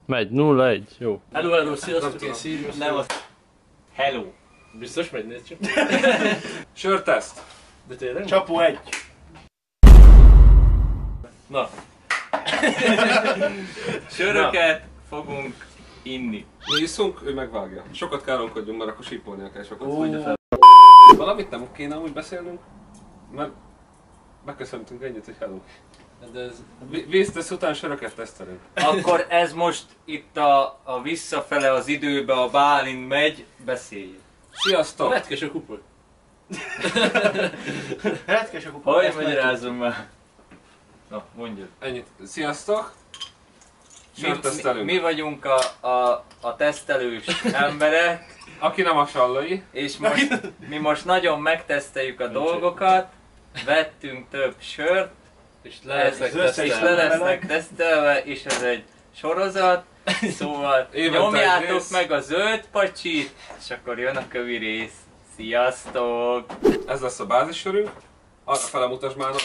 Megy, 0-1, jó. Hello, sziasztok, én Sirius. Nem az... Hello. Biztos megy, nézd csak. Sörteszt. De tényleg? Csapó 1. Na. Söröket fogunk inni. Mi iszunk, ő megvágja. Sokat káromkodjunk, mert akkor sípolnia kell sokat. Mondja fel. Valamit nem kéne amúgy beszélnünk, mert beköszöntünk ennyit, hogy hello. De ez... Víztesz után söröket tesztelünk. Akkor ez most itt a visszafele az időbe a Bálint megy, beszéljük. Sziasztok! Retkes a kupa. Retkes a kupa. Hogy magyarázom már? Na, mondjuk. Ennyit. Sziasztok! Sörtesztelünk. Mi vagyunk a tesztelős emberek. Aki nem a sallai. És mi most nagyon megteszteljük a dolgokat. Vettünk több sört. És le lesznek tesztelve, és ez egy sorozat. Szóval nyomjátok meg a zöld pacsit, és akkor jön a kövi rész. Sziasztok! Ez lesz a bázissörünk. Arra fele mutasd már a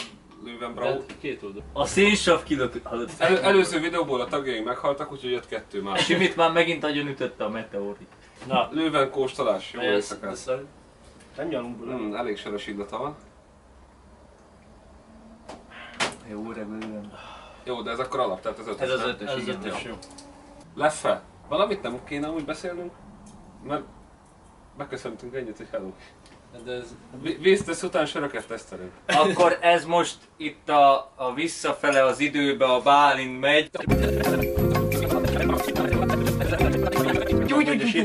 Löwenbräu. Két oldal. A szénsav kilöp... Előző videóból a tagjaink meghaltak, úgyhogy jött 2 már. Simit már megint nagyon ütötte a meteorit. Na. Löwen kóstolás, jó éjszakát. Nem nyalunk Elég sörös illata van. Jó, remélem. Jó, de ez akkor alap, tehát ez 5-ös. Ez az 5-ös, igen. Jó. Leffe, valamit nem kéne amúgy beszélnünk, mert beköszöntünk ennyit, hogy hello. De ez... Víztesz után söröket tesztelünk. Akkor ez most itt a visszafele az időbe a Bálint megy.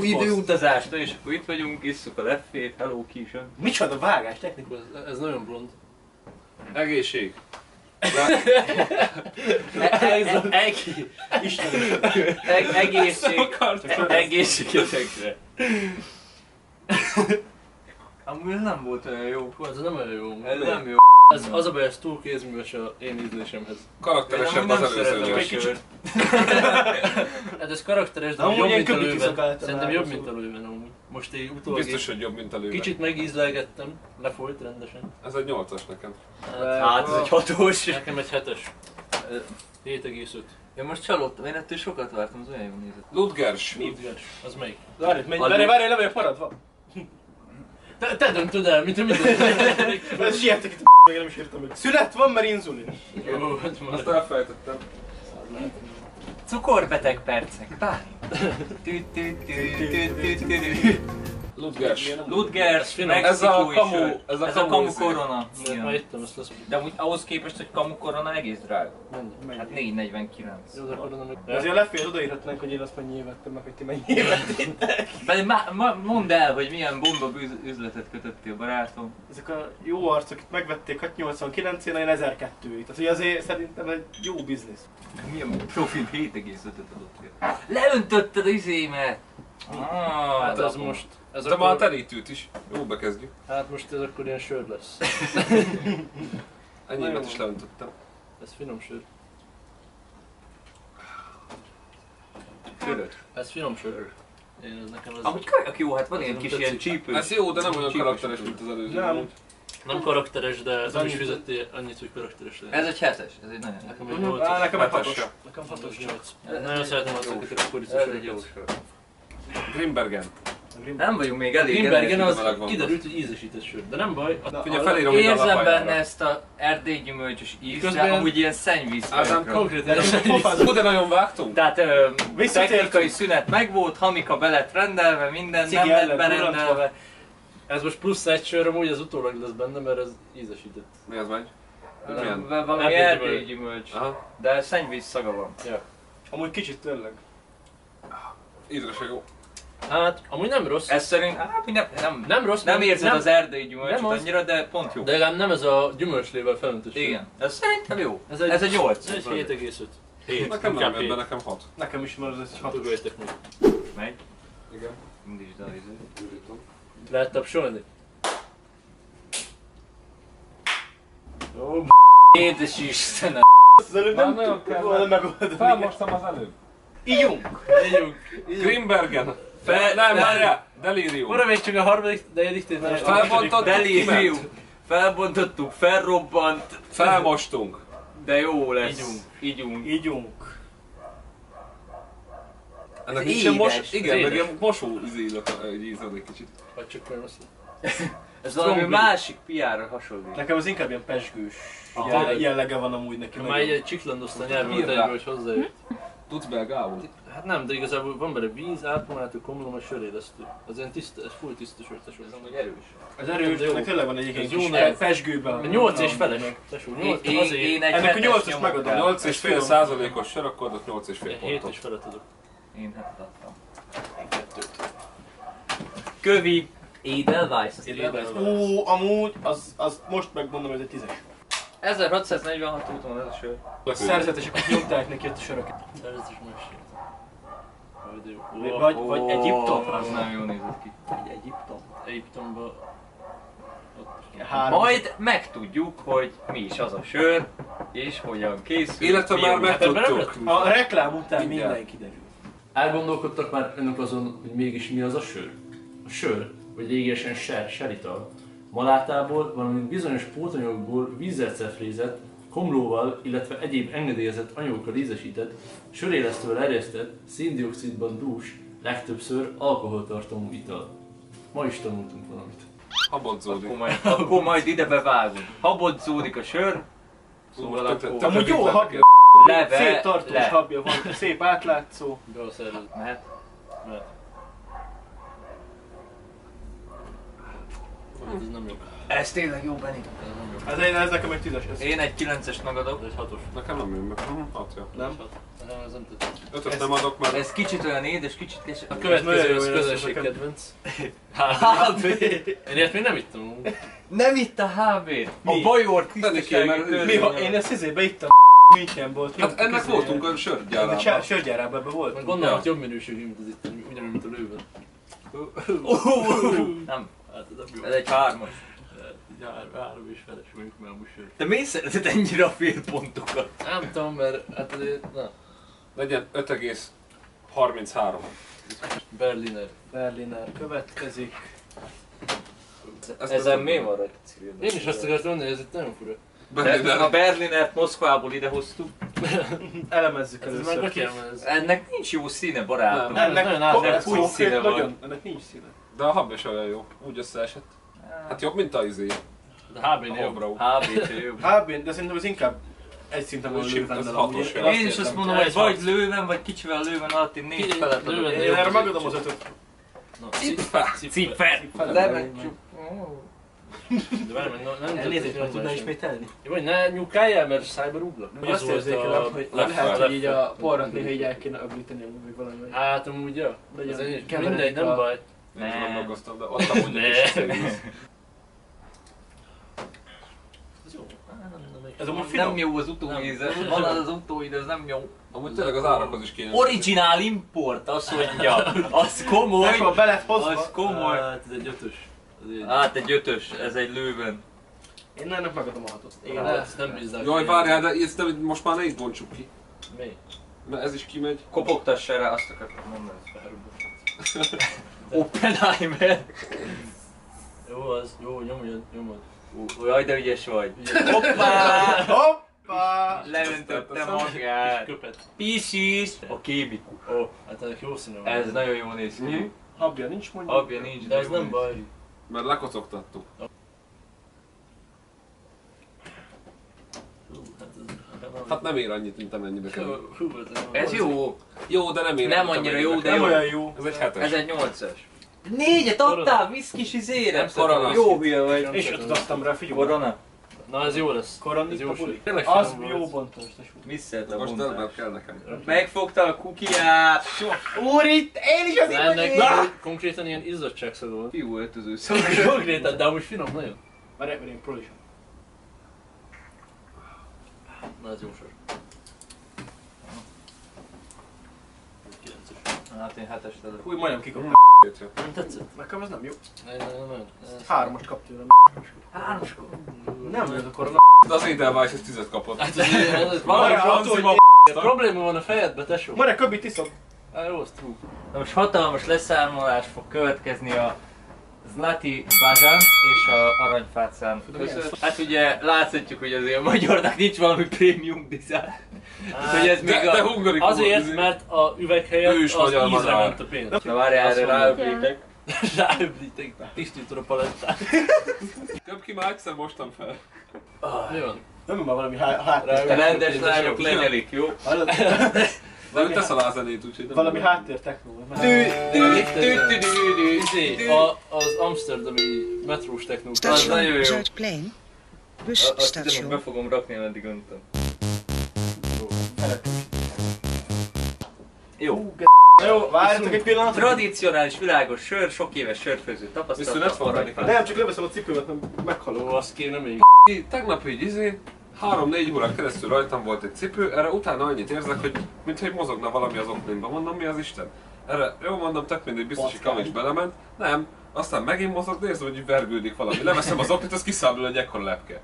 Időutazást, és akkor itt vagyunk, isszuk a leffét, hello kisen. Micsoda vágás technikus? Ez nagyon blond. Egészség. Egészségetekre. Amúgy ez nem volt olyan jó. Ez nem olyan jó. Ez nem jó. Ez az a baj, ez túl kézműves a én ízlésemhez. Karakteresebb az előzőnél. Hát ez karakteres, de jobb, mint a Löwen. Szerintem jobb, mint a Löwen amúgy. Most így utólag Biztos, hogy jobb, mint a Löwen. kicsit megízlelgettem, lefolyt rendesen. Ez egy 8-as nekem. Hát ez egy 6-os. Nekem egy 7-es. 7,5. Én most csalódtam, én ettől sokat vártam, az olyan jól nézett. Ludgers. Ludgers. Az melyik? Várj, le vagyok paradva. Te döntöd el, mint a minden. Ez sietek itt még nem is értem meg. Szület van, mert inzulin. Jó, hát már. Azt elfelejtettem. Cukorbeteg percek, bár. Ludgers. Ludgers, Ez a mexikói kamu, sör. ez a Ez a kamu korona. Már ittem, ezt lesz. De amúgy ahhoz képest, hogy kamu korona egész drága. Mennyi? Hát 4,49. Jó, de akkor nem... Azért lefél, odaírhatnánk, hogy én azt mennyire vettem meg, hogy ti mennyire vettétek. Pedig mondd el, hogy milyen bomba üzletet kötöttél, barátom. Ezek a jó arcok itt megvették 689-én, én 1002-ig. Tehát hogy azért szerintem egy jó biznisz. Milyen profit 7,5-öt adott ki. Leöntötted az izémet! Hát ez most... Ez de már a telítőt is. Jó, bekezdjük. Hát most ez akkor ilyen sör lesz. Ennyimet is leöntöttem. Ez finom sör. Söröt. Ez finom sör. Én ez nekem az... Amúgy kajak jó, hát van ilyen kis ilyen csípős. Ez jó, de nem olyan karakteres, mint az előző. Nem karakteres, de nem is fizettél annyit, hogy karakteres legyen. Ez egy 7-es, ez egy nagyon... Nekem egy 8-as. Nekem egy 6-os. Nekem 6-os 8. Nagyon szeretem azokat a kuricus Ez egy jó sör. Grimbergen. Nem vagyunk még elég Grimbergen az megvan. kiderült, hogy ízesített sör, de nem baj. Figyelj, felírom ide a Érzem lapájára. benne ezt a erdélygyümölcsös ízt, de Közben- amúgy ilyen szennyvíz. Ádám, Konkrétan Hú, de nagyon vágtunk. Tehát Visszatértünk. technikai szünet megvolt, Hamika be lett rendelve, minden nem Cigi lett ellen berendelve. ez most plusz egy sör, amúgy az utólag lesz benne, mert ez ízesített. Mi az megy? Milyen? Valami Erdélygyümölcs. erdélygyümölcs, Aha. de szennyvíz szaga van. Ja. Amúgy kicsit tényleg. Ízre se jó. Hát, amúgy nem rossz. Ez szerint, Nem rossz. nem érzed az erdélygyümölcsöt nem az. annyira, de pont jó. De legalább nem ez a gyümölcslével felöntös. Igen, ez szerintem jó. Ez Ez egy 8. Ez egy 7,5. 7. Nekem nem ebben, nekem 6. Nekem is már ez egy 6-os. Dugoljatok meg. Megy. Igen. Indítsd el izé. Lehet tapsolni? Ó, Édes Istenem. Az előbb nem nagyon tudtuk kell, volna mert megoldani. felmostam az előbb. Ígyunk! Ígyunk. Grimbergen. Nem, várjál. Delirium. Ura, még csak a harmadik, negyedik tét már. Felbontottuk, Delírium. kiment. Felbontottuk, felrobbant, Felmostunk. de jó lesz. Ígyunk. Ígyunk. Ígyunk. Ennek nincsen igen, meg ilyen mosó ízad egy kicsit. Vagy csak olyan azt. Ez valami másik piára hasonlít. Nekem az inkább ilyen pezsgős jellege van amúgy neki. Már egy csiklandozta nyelvült egyből, hogy hozzájött. Tudsz belgául? Hát nem, de igazából van bele víz, átmonáltuk, komlom, és sörélesztő. Az ilyen tiszta, ez full tiszta sör, tesó. Ez amúgy erős. Az erős, meg tényleg van egy ilyen kis pezsgőben. 8 és feles, tesó. 8 azért. Ennek a 8-as megadom. 8,5%-os sör, akkor adok 8,5 7 pontot. és fele tudok. Én hát adtam. Én 2-t. Kövi Edelweiss. Ó, amúgy, az most megmondom, hogy ez egy 10-es. 1646 úton van ez a sör. Szerzetesek nyomták neki ott a söröket. Szerzett is most. Vagy Egyiptom? Az nem jól nézett ki. Egyiptom. Egyiptomban... Majd megtudjuk, hogy mi is az a sör, és hogyan készül. Illetve már megtudtuk. A reklám után minden kiderül. Elgondolkodtak már önök azon, hogy mégis mi az a sör? A sör, vagy régesen serital, malátából, valamint bizonyos pótanyagokból vízzel cefrézett, komlóval, illetve egyéb engedélyezett anyagokkal ízesített, sörélesztővel erjesztett, széndioxidban dús, legtöbbször alkoholtartalmú ital. Ma is tanultunk valamit. Habodzódik. Akkor majd ide bevágunk. Habodzódik a sör, szóval akkor... Amúgy jó habja. Szép tartós habja van, szép átlátszó. Be a szervezet. Mehet? Mehet. Ez nem jó. Ez tényleg jó, Benni. Ez nem jó. Ez nekem egy 10-es. Én egy 9-est megadok. Ez egy 6-os. Nekem nem jön meg. 6 jó. Nem? Nem, ez nem tetszett. 5-öt nem adok, mert... Ez kicsit olyan édes, kicsit kés... A következő az jó, közösség ez kedvenc. HB. Én ilyet még nem ittam. Nem itt a HB-t. A Mi? bajor Benni kéne, tisztasági mert- Mi, ha törvény. én ezt izébe ittam, Münchenból. Hát ennek voltunk a sörgyárában. Sörgyárában ebben volt. Meg gondolom, hogy jobb minőségű, mint az itt, ugyanúgy, mint a lőben. Nem, Hát ez nem jó. ez egy 3-as. Három és feles vagyunk már most sör. Te miért szereted ennyire a félpontokat? Nem tudom, mert hát azért, na. Legyen 5,33. Berliner. Következik. Ezen mi van rajta, Cyril? Én is azt akartam mondani, hogy ez itt nagyon fura. De a Berlinert Moszkvából idehoztuk. Elemezzük Ez már először. nekem ez. Ennek nincs jó színe, barátom. Nem. nagyon átlátszik. úgy színe van. Nagyon, ennek nincs színe. De a hab is olyan jó. Úgy összeesett. Hát jobb, mint a izé. De HB-nél A jobb. Hobrau. HB-t jobb. HB, de szerintem ez inkább egy szinten van Ez lővendel hatos. amúgy. Én is azt mondom, hogy vagy lőven, vagy kicsivel lőven alatti 4 felet adok. Lőven. Én erre megadom az 5-öt. Cipfer! Levetjük. De várj meg, nem Elnézést, meg tudná ismételni? Jó, hogy ne nyúkáljál, mert szájba rúglak. Hogy azt érzékelem, hogy lehet, hogy így a porrat néha így el kéne öblíteni amúgy meg valami. Hát amúgy, ja. Legyen Azért is, keveredik mindegy, nem a- baj. Nem tudom, Nem. megosztom, de ott amúgy Ne. is íz. Ez jó. Ez amúgy finom. Nem jó az utóíz, van az utóíz, ez nem jó. Amúgy tényleg az árakhoz is kéne. Originál import, azt mondja. Az komoly. Akkor be lett hozva. Az komoly. Hát ez egy ötös. Hát egy 5-ös, ez egy lőven. Én ennek megadom a 6-ot. Én Ezt nem bízzák. Jaj, várjál, de ezt nem- most már ne így bontsuk ki. Mi? Mert ez is kimegy. Kopogtass erre, azt akartam mondani. Oppenheimer. Jó az, jó, nyomod. Jaj, de ügyes vagy. Ugye, Hoppá! Hoppá! Leöntötte magát. köpet. Pisis. A kémikus. Ó, hát ennek jó színe van. Ez nagyon jól néz ki. Habja nincs mondjuk. Abja nincs, De ez jó nem néz baj. ki. Mert lekocogtattuk. Hú, hát ez... Hát nem ér annyit, mint amennyibe kell. Hú, Ez jó. Jó, de nem ér Nem annyit, annyira amennyibe jó, de kell. Nem jó. olyan jó. Ez egy 7-es. Ez egy 8-as. 4-et adtál, viszkis izére. Nem szeretem. Jó hülye vagy. Én is 5-öt adtam rá, figyelj. Korona. Na ez jó lesz. Korona Ez jó buli. sor. Tényleg Az finom jó volt. bontós. Visszert a Most bontás. nem kell nekem. Megfogta a kukiát. Úr, itt én is az De ennek imagé. konkrétan ilyen izzadságszagú volt. Fiú öltöző Konkrétan, de amúgy finom nagyon. Várj, én prolizsom. Na ez jó sor. 9-es. Hát én 7-est adok. Új, majdnem kikaptam. Nem tetszett? Nekem ez nem jó. Nem. 3-ast kap tőlem. 3-as. Nem, ez a korona. De az Edelweiss ez 10-et kapott. Hát ez Valami valami attól, hogy probléma van a fejedbe, tesó. Mare, köbit iszom. Á, jó, az true. Na most hatalmas leszármazás fog következni a Zlati Bazsánc és a Aranyfácán között. Hát ugye láthatjuk, hogy azért a magyarnak nincs valami prémium design. Hogy ez még De hungarikus azért, mert a üveg helyett Ő is az magyar ízre madár. ment a pénz. Na várjál, erre ráöblítek. Ráöblítek, tisztítom a palettát. Több ki már egyszer mostam fel. Mi van? Nem már valami háttér. A rendes lányok lenyelik, jó? De ő tesz a lázenét, úgyhogy nem. Valami háttér technó. Az amsterdami metrós technó. Az nagyon Station jó. Zuidplein. Azt tudom, hogy be Busstation. fogom rakni, ameddig öntöm. Jó. Jó, várjatok egy pillanat. Tradicionális világos sör, sok éves sörfőző Viszont tapasztalat. ezt van benne. Nem, csak leveszem a cipőmet, mert meghalok. Ó, azt kéne még. Tegnap így 3-4 órán keresztül rajtam volt egy cipő, erre utána annyit érzek, hogy mintha mozogna valami az oknimba. Mondom, mi az Isten? Erre jó mondom, tök mindegy, biztos, hogy kavics belement. Nem, aztán megint mozog, de érzem, hogy vergődik valami. Leveszem az oknit, az kiszámul egy ekkora lepke.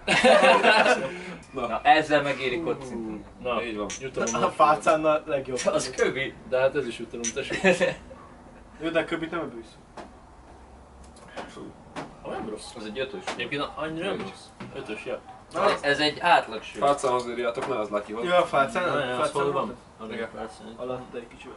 Na, ezzel megéri kocintani. Na, Így van. jutalom. A fácánnal legjobb. Az kövi. De hát ez is jutalom, tessék. Jó, de a köbit nem ebősz. Nem rossz. Az egy ötös. Egyébként annyira nem rossz. Ötös, ja. Ez egy átlag sör. Fácán azért írjátok, ne az Lucky Jó, volt. a fácán? Az hol Fácán van? van? Alatt egy kicsivel.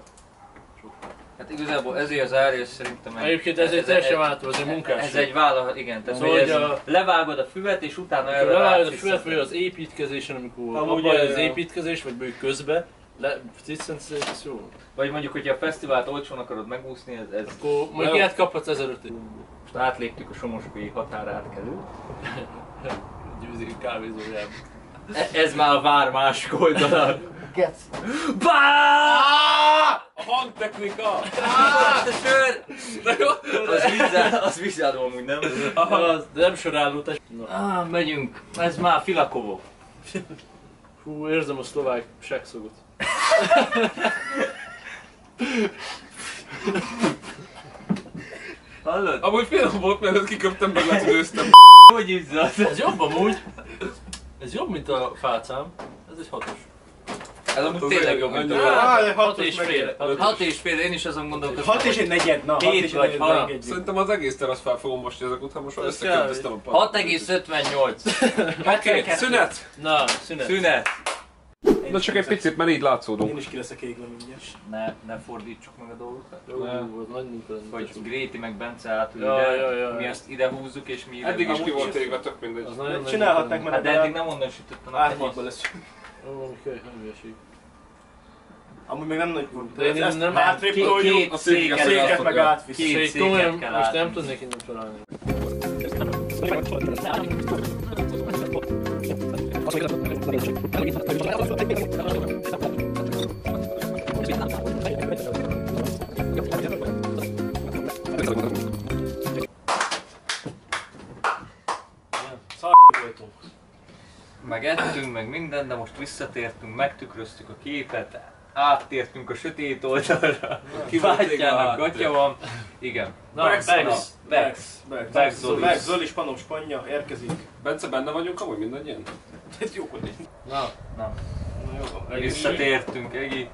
Hát igazából ezért az árja szerintem Egyébként ez egy teljesen változó, ez egy munkás. Ez egy vállalat, igen, tehát Szóval, hogy ez hogy a- levágod a füvet és utána erre Levágod a füvet, vagy az építkezésen, amikor Amúgy abban az az építkezés, vagy mondjuk közben, tisztent, ez jó. Vagy mondjuk, hogyha a fesztivált olcsón akarod megúszni, ez Akkor majd ilyet kaphatsz 1500. most átléptük a somoskói határátkelőt. Győzik a kávézójában. Ez már a vár másik oldalán. Gec. A hangtechnika! A sör! Az vízálló amúgy, nem? De nem sorálló test. Megyünk. Ez már Filakovó. Fú, érzem a szlovák sekszogot. Hallod? Amúgy finom volt, mert kiköptem, meg lecődőztem. Hogy izzad? Ez jobb amúgy. Ez jobb, mint a fácám. Ez egy 6-os. Ez amúgy tényleg jobb, mint a annyira- vár. 6 és fél. 6 és fél, én is azon gondolkozom. 6 és egy negyed, na 6 Hét és egy vagy negyed, hat. megegyünk. Szerintem az egész terasz fel fogom most ezek után, most már Ez összeköltöztem a padot. 6,58. Oké, szünet! Na, szünet. Szünet. De csak egy picit, mert így látszódunk. Én is ki leszek égve mindjárt. Ne fordítsuk meg a dolgokat. Jó, volt nagy munka. Hogy Gréti meg Bence átul Ja, ide, ja. mi azt ide húzzuk és mi ide. Eddig is ki Amúgy- volt égve, tök mindegy. Az nagyon nagy Csinálhatnánk, munka. mert Hát de eddig nem onnan sütött a nap. átnyitba lesz. Ó, Mikaj, nem hülyeség. Amúgy még nem nagy gond. De én Ezt nem- hátrébb Két toljuk, a széket széket meg átvisz. Két Ség, széket komolyan, kell most nem átvinni. tudnék innen találni. Meg ettünk, meg minden, de most visszatértünk, megtükröztük a képet, áttértünk a sötét oldalra, kiváltjának gatya van. Igen. Na, Bex, Bex. Bex. Bex Zolis. Zolis Panom Spanya érkezik. Bence, benne vagyunk amúgy mindannyian? Ez jó, hogy Na, Na, Na jó van. visszatértünk, Egi.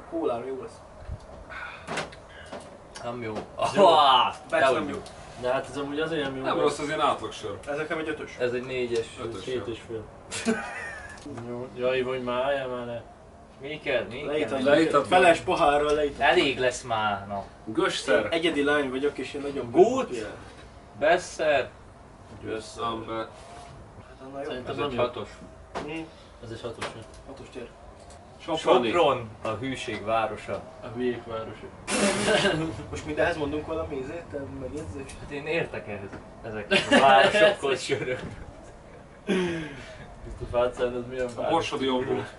Kólára jó lesz. nem jó. Bex nem jó. De hát ez amúgy azért nem jó. Nem rossz, az ilyen átlagsör. Ezek nem egy ötös. Ez egy 4-es, Ötös, 7,5. Jó, jaj, hogy már álljál már le. Mi kell? Mi kell? Leítatlan. Feles pohárral leítatlan. Elég lesz már, na. Gösszer. Egyedi lány vagyok és én nagyon Gót? bőt. Besser. Amber. Hát annál jó. Szerintem Ez nem egy jó. hatos. Ez egy 6-os. Hatos tér. Sopron, a hűség városa. A hülyék városa. Most mindenhez mondunk valami ízét, megjegyzést? Hát én értek ehhez, ezekhez a városokhoz sörök. Ezt a fácán, ez milyen A város? borsodi jobb volt.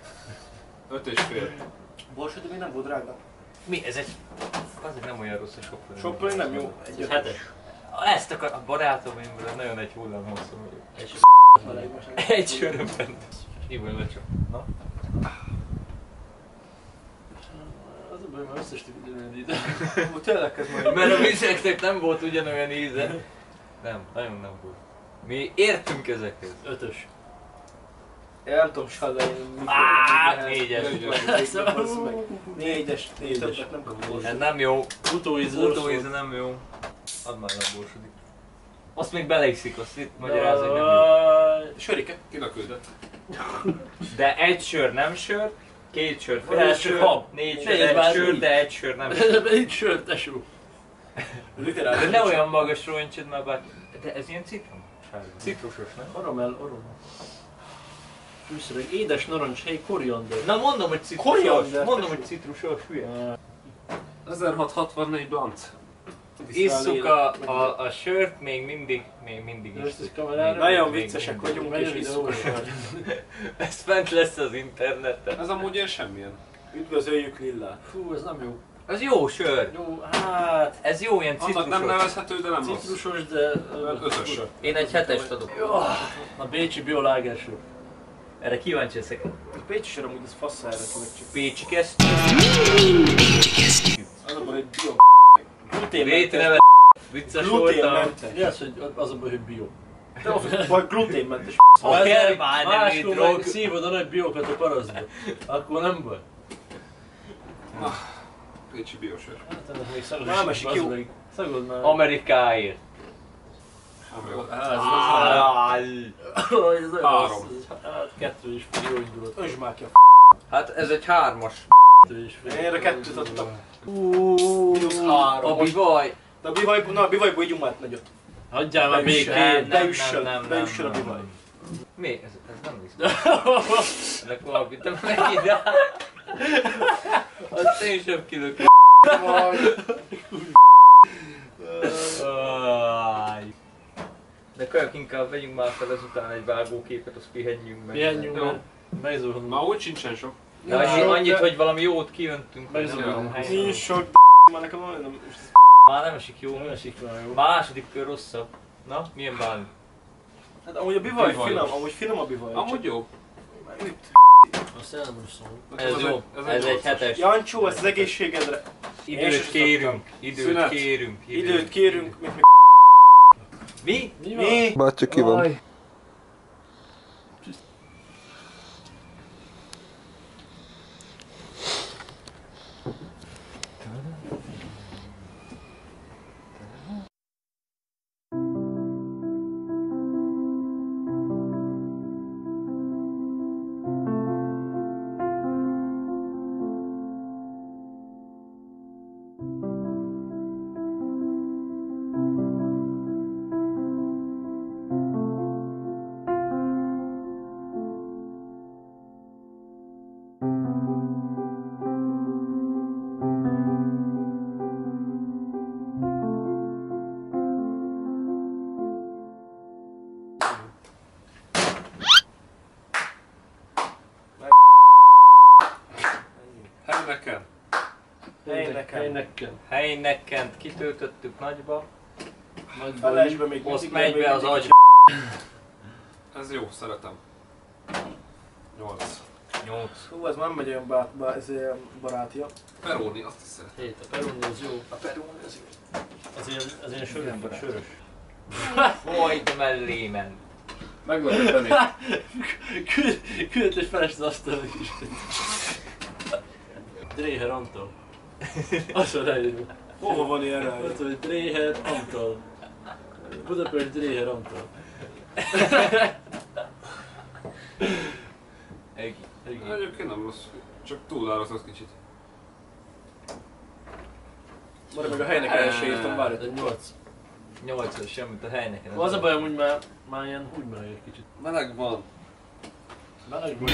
5,5. Borsod, még nem volt drága. Mi? Ez egy... Azért nem olyan rossz a Sopron. Sopron nem jó. Ez 7-es. Ezt akar... A barátomimból nagyon egy hullámhosszú vagyok. Egy Egy sörömben. Hívjon le csak. Na? Az a baj, már összes ugyanolyan ide. Tényleg ez majd. Mert a vizeknek nem volt ugyanolyan íze. Nem, nagyon nem volt. Mi értünk ezekhez. 5-ös. Én nem tudom, Salla, én Négyes. Négyes. Többet nem kapom. Ez nem jó. Utóíz. Utóíze nem jó. Add már a borsodik. Azt még beleiszik, azt itt magyarázza, hogy nem jó. Sörike. Kinek küldött? De egy sör nem sör, két sör Fél fél sör, sör, négy sör, egy sör, de egy sör nem sör. Egy sör, tesó. Literális. De ne olyan magas roncsod már bár... De ez ilyen citrom? Citrusos, nem? Karamell, aroma. Fűszereg, édes narancs, hely, koriander. Na mondom, hogy citrusos. Koriander, Mondom, hogy citrusos, hülye. 1664 blanc. Isszuk a sört, még mindig isszuk. Nagyon viccesek vagyunk és isszuk a sört. Ez fent lesz az interneten. Ez amúgy ilyen semmilyen. Üdvözöljük Lillát. Fú, ez nem jó. Ez jó sör. Jó, hát... Ez jó, ilyen Annak citrusos. nem nevezhető, de nem rossz. Citrusos, de... Ötös. Én egy 7-est adok. Jó, a bécsi biolágerső. Erre kíváncsi leszek. A pécsi sör amúgy ez fasz erre tudod csak. Pécsi kesztyű. Az a baj, hogy bio. Vétneve. Vicces voltam. Gluténmentes. Mi az, hogy az a baj, hogy bio? Vagy gluténmentes. Ha kell már nem máskor drog. meg szívod a nagy biókat a parasztba. Akkor nem baj. Pécsi biosör. Hát ennek még szagod Már is, esik bazd jó. meg. Szagod már. Amerikáért. Ez olyan Három. rossz. Hát kettő is fél, jó indulat. Öntsd már ki a Hát ez egy 3-as. Kettő is fél. Én erre kettőt adtam. A Három. bivaj. De a bivajból ígyunk már nagyot. Hagyjál már Beüssön. békén. Beüssön a bivaj. Mi? Ez nem visz. Ennek valami, te meg ide. Azt én sem kilök. De kajak inkább vegyünk már fel ezután egy vágóképet, azt pihenjünk meg. Pihenjünk Jó. meg. Megzuhanunk. Már úgy sincsen sok. De annyit, hogy valami jót kijöntünk. Megzuhanunk. Nincs sok már nekem nem. Már nem esik jó. Nem esik már jó. Második kör rosszabb. Na, milyen bálni? Hát amúgy a bivaj Bivaj. finom, amúgy finom a bivaj. Amúgy jó. Azt el nem is szól. Ez jó. Ez egy 7-es. Jancsó, ezt az egészségedre. Időt kérünk. Szünet. Időt kérünk, még Mi? Mi van? mi? Bátya ki van. Henneken. Helyneken. Helynekent kitöltöttük nagyba. Felesbe még Most mindig megy be az agy. Ez jó, szeretem. 8. 8. Hú, ez már megy olyan ez ilyen barátja. Peroni, azt is szeretem. Hét, a peroni az jó. A perón ez jó. Ez ilyen sörös. Foj, de mellé ment. Meg vagyok benni. Küldött és felest az asztalra is. Dréher Antal. Azt van ráírva. Hova van ilyen rá? Ott van, Dréher Antal. Budapest Dréher Antal. Egi. Egyébként nem rossz. Csak túlárazott kicsit. Marad meg a helynek első írtam, várj. Egy 8. 8-as, semmit a helyneken. Az a baj, hogy már ilyen úgy meleg egy kicsit. Meleg van. Meleg van.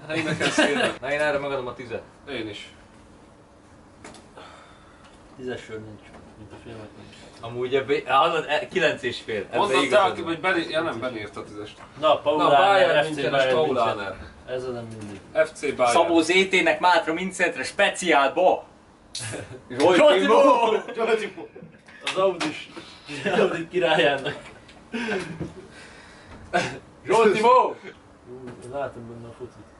Henneken szélnek. Na én erre megadom a 10-et. Én is. 10-es sör nincs, mint a filmek nincs. Amúgy ebbe, 9,5. Mondod te, aki vagy Benni, ja nem Benni írt a 10-est. Na, Na, Pauláner, Bayern FC München és Bayern München. Pauláner. Ez nem mindig. FC Bayern. Szabó ZT-nek Mátra Mincentre speciálba! Zsoltimó! Zsoltimó! Az Audi királyának. Zsoltimó! Látom benne a focit.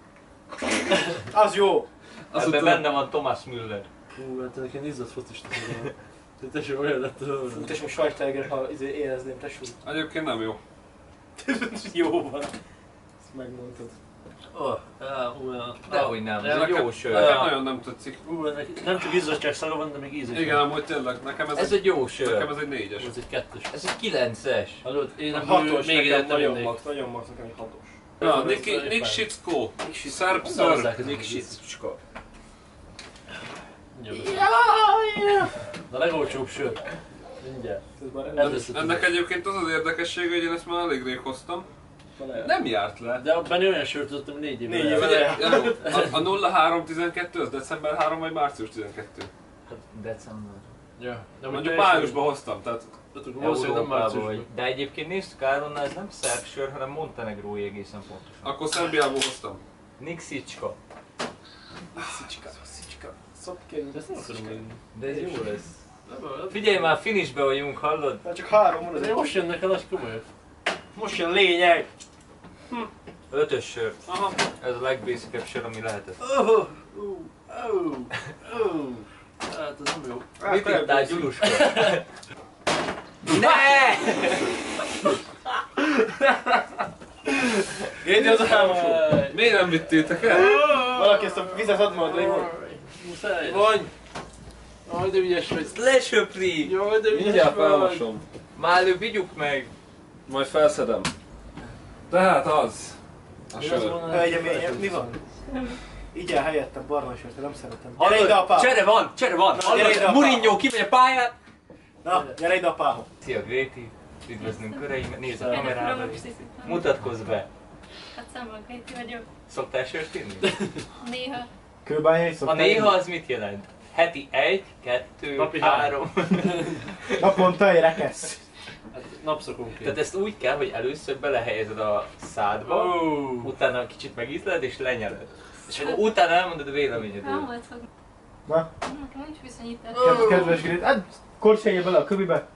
Az jó! Ebben benne van Thomas Müller. Hú, hát ennek ilyen izzadt focista. Te tesó olyan lett a Fú, tesó Schweinsteiger, ha érezném, tesó. Egyébként nem jó. Jó van. Ezt megmondtad. Dehogy nem, ez egy jó sör. Nekem nagyon nem tetszik. Nem csak izzadság szaga van, de még íz is. Igen, amúgy tényleg, nekem Ez egy jó sör. nekem ez egy 4-es. Ez egy 2-es. Ez egy 9-es. Hallod, én A ebből 6-os még nekem egyet nagyon nem max, nagyon max, nekem egy 6-os. Na, Nick Sitsko. Szerb ször. Nick Sitsko. A legolcsóbb sör. Mindjárt. Ez lesz a Ennek egyébként az az érdekessége, hogy én ezt már elég rég hoztam. Nem járt le. De benne olyan sört adtam 4 éve. 4 éve. Figyelj, a 0312 az december 3 vagy március 12? Hát december. Ja, de Mondjuk májusban hoztam, tehát valószínűleg nem márciusban. vagy. De egyébként nézd, Káronnál ez nem szerb sör, hanem montenegrói egészen pontosan. akkor Szerbiából hoztam. Nick Sitsko. Szicska. Szopként. Ezt nem akarom inni. De ez jó lesz. Figyelj már, finishbe vagyunk, hallod? Már csak 3 van, ez De egy most jönnek a nagy komolyok. most jön lényeg. 5-ös sör. Aha. Ez a legbasicabb sör, ami lehetett. Hát ez nem jó. Mit ittál, Gyuluska? Ne! Gédi az a hámosú. Miért nem vittétek el? Valaki ezt a vizet ad magad, Lévon. Muszáj. Vagy. Jaj, de ügyes vagy. Lesöpri! Jaj, de ügyes Mindjárt vagy. felmosom. Már előbb vigyük meg! Majd felszedem. Tehát az. A Mi az sör. van? Hölgyem, mi van? Így el helyettem barna sört, nem szeretem. Gyere ide Hallod? apám! Csere van! gyere ide, Hallod? apám. Mourinho kimegy a pályán! Na, gyere ide apám! Szia Gréti! Üdvözlünk köreimet, nézd a Érdekel, kamerába! most szépen. Mutatkozz be! Hát számol, Katie vagyok. Szoktál sört inni? Néha. Kőbányai A szokták. néha az mit jelent? Heti 1, 2, Napi 3. Naponta egy rekesz. Hát napszakonként. Tehát ezt úgy kell, hogy először belehelyezed a szádba, utána kicsit megízled és lenyeled. És akkor utána elmondod a véleményedről. Nem volt fog. Na, Nekem nincs viszonyítás. kedves Grit, hát korcsolja bele a kövibe.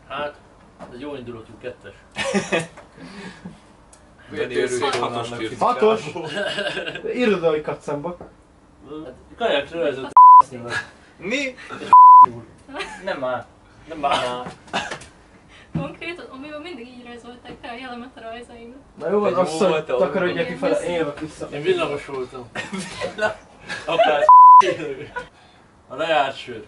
Hát, ez jó indulatú 2-es. Hatos írt. 6-os. Irodai katszambak. Hát, kaják rajzolt Mi? Nem már. Nem már. Konkrétan, amiben mindig így rajzolták fel a jellemet a rajzaimat. Na jó, Egy az jó hogy volt, takarodja ahol- kifele, én jövök vissza. Én villamos voltam. Apád. A lejárt sör.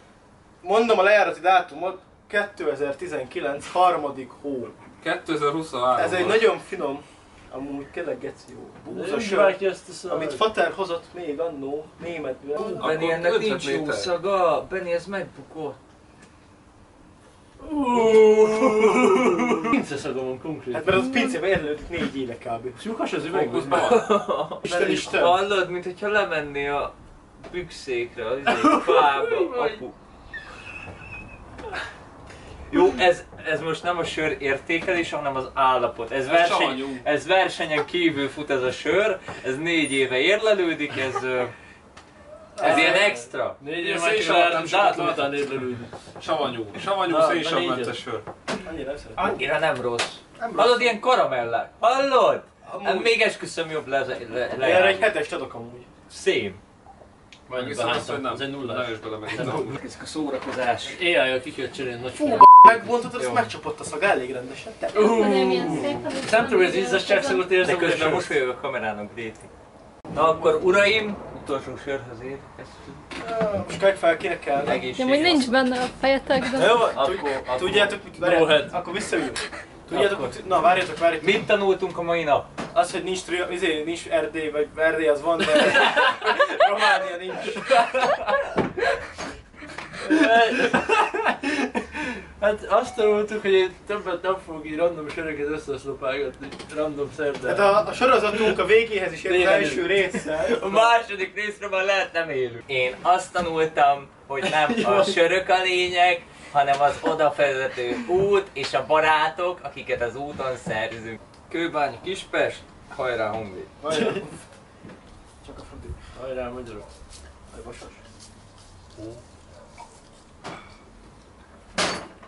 Mondom a lejárati dátumot, 2019. harmadik hó. 2023. Ez egy nagyon finom, amúgy tényleg geci jó. Búza Úgy sör, vágja ezt a szart. amit Fater hozott még annó németből. Benni, ennek nincs önthetnétek. jó szaga. Benni, ez megbukott. Pince szaga van konkrét. Hát mert az pincében érlődik 4 éve kb. Lyukas az üvegben. Isten Isten! Hallod, mint hogyha lemenné a bükszékre, az fába, apu. Jó, ez most nem a sör értékelés, hanem az állapot. savanyú. Ez versenyen kívül fut ez a sör, ez 4 éve érlelődik, ez ilyen extra. 4 Én év már szénsavanyú csak dátum sokat után érlelődni. Savanyú. Savanyú Na, szénsavmentes sör. Annyira nem szeretem. Annyira nem rossz. Nem rossz. Hallod, ilyen karamellák. Hallod? Amúgy. Még esküszöm jobb Erre egy 7-est adok amúgy. Szém. Majd Viszont azt, hogy nem. Ez egy nullás. Ne is bele meg. Ezek a szórakozás. AI-jal ki kell cserélni nagy Fú, fel. megbontod, azt megcsapott a szag elég rendesen. Te. De nem ilyen szép. Nem tudom, hogy az izzadságszagot De érzem, hogy a közben sör. mosolyog a kamerának, Gréti. Na akkor uraim, utolsó sörhöz érkeztünk. Most kell fel, kinek kell. Egészség. Nem, hogy nincs benne a fejetek, de... Jó, Akkor- tudjátok mit? Go Várjátok, ahead. akkor visszajövünk. Tudjátok, na várjatok. Mit tanultunk a mai nap? Az, hogy nincs Erdély, vagy Erdély az van, de Románia nincs. Hát azt tanultuk, hogy én többet nem fogok így random söröket összeszlopálgatni, random szerdán. Hát a sorozatunk a végéhez is ért az Néven első résszel. A második részre már lehet nem élünk. Én azt tanultam, hogy nem a sörök a lényeg, hanem az odavezető út és a barátok, akiket az úton szerzünk. Kőbánya, Kispest, hajrá Honvéd! Várjál. Csak a fronti. Hajrá, magyarok. Vasas.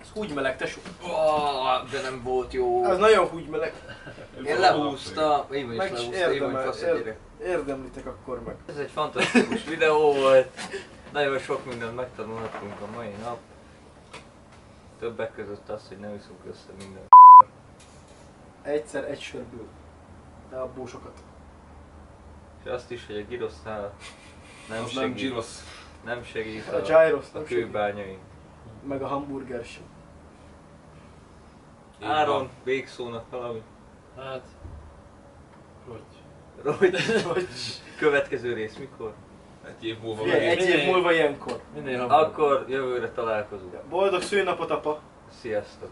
Ez húgy meleg, tesó. De nem volt jó. Ez nagyon húgy meleg. Én lehúztam, én is Meg is lehúztam, én vagy fasz a gyerek. érdemlitek akkor meg. Ez egy fantasztikus videó volt. Nagyon sok mindent megtanulhatunk a mai nap. Többek között az, hogy ne üszünk össze minden. Egyszer egy sörből. De abból sokat. És azt is, hogy a Girosznál nem Az nem segít, gyrosz. nem segít A gyros, a nem segít. kőbányai. Meg a hamburger sem. Áron, végszónak valami. Hát... Hogy következő rész mikor? Egy év múlva Figyelj, megint. egy év múlva ilyenkor. Minél hamarabb. Akkor jövőre találkozunk. Boldog szülinapot, apa! Sziasztok!